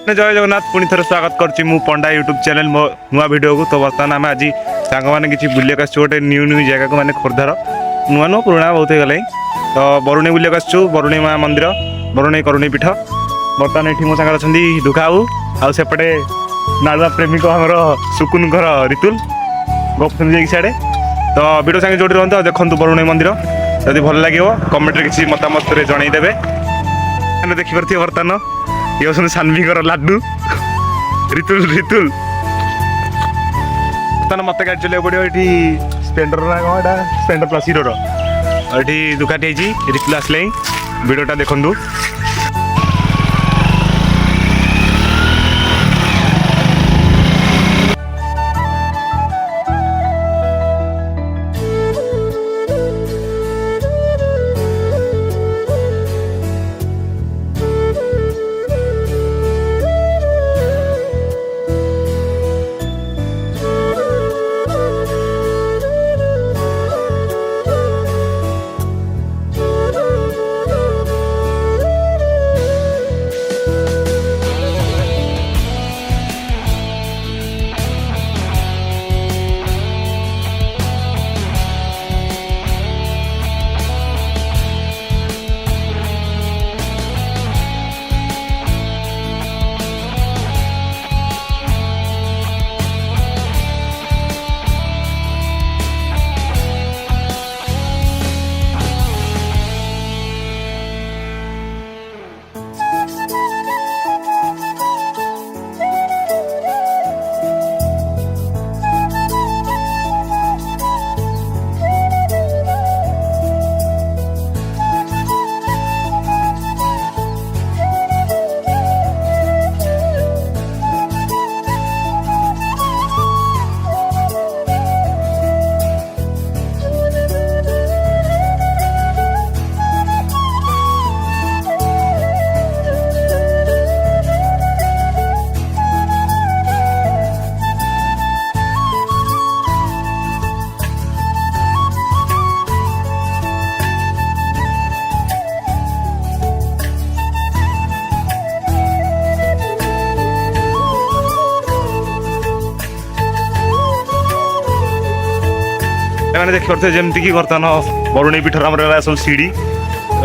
जय जगन्नाथ पुणी थर स्वागत करछि मु पंडा यूट्यूब चैनल मो नुआ वीडियो को। तो बर्तमान आम आज सांग मैंने किसी बुलिया गोटे न्यू न्यू जगह को मैंने खोर्धार नुआ नुआ पुराणा बहुत हो गला। तो बरुणी बुलिया आसु बरुणी माँ मंदिर बरुणी करुणी पीठ। बर्तमान ये मो सागर अच्छा दुखा आउपटे नालुआ प्रेमिक आमर सुकुन घर ऋतुल गपन जाइए सियाड़े। तो वीडियो सागे जोड़ी रुहतु देखु बरुणी मंदिर जदि भल लगे कमेंट किसी मतामत जनईदेवे। देखिपे बर्तमान ये हूँ सान्वीकर लाडू ऋतुल ऋतुल बर्तमान मत गाड़ी चलने पड़ो ये स्प्लेंडर ना कौन यहाँ स्प्लेंडर प्लस हिरोर ये दुकाटी ऋतुल आसले वीडियोटा देखु। मैंने देख पारे जमती कि बर्तमान बरुणी पीठर आम सब सीढ़ी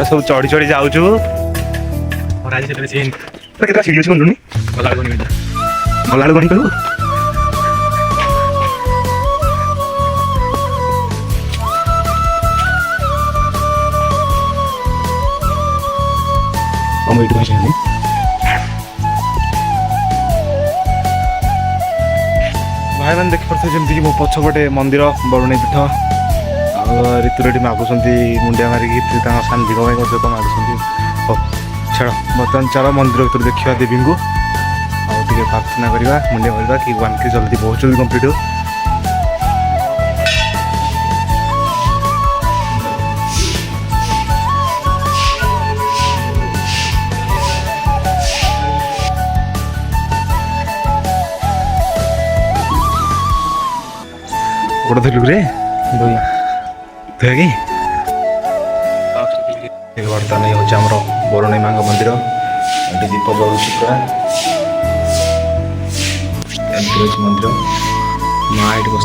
सब चढ़ी चढ़ी जाऊँ सीढ़ी गलुनी गला गणी कहू भाई मैंने देख पारे जमती कि मो पछपटे मंदिर बरुणी पीठ ऋतुरे मागुंट मुंडिया मारिकी शांति मागुंट। छाड़ बर्तमान चल मंदिर भर देखा देवी को आगे प्रार्थना करवा मुंडिया मारवा कि वन के जल्दी बहुत जल्दी कम्प्लीट हो। गोड़ धरलु रे बर्तमान ये हूँ आमर बरुणी माँ मंदिर ये दीप जलुची पूरा मंदिर माँ ये बस।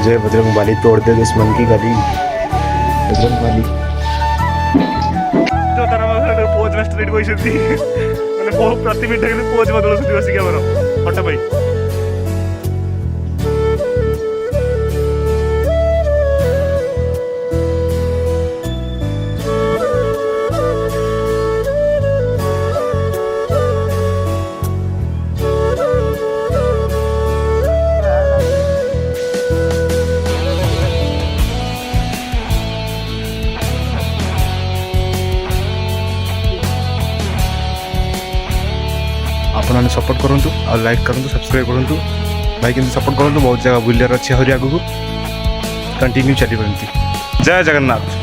जय बजरंग बाली तोड़ दे दुश्मन की गली बजरंग बाली। तो तारा पोज मास्टर रेडी बइसथि माने बहुत प्रति मिनिट के पोज बदल सुदी बसी के हमर फटा भाई सपोर्ट करूँ और लाइक करूँ सब्सक्राइब करूँ भाई कि सपोर्ट करूँ बहुत जगह बुलियार अच्छे आहरी आगू कंटिन्यू चली जय जगन्नाथ।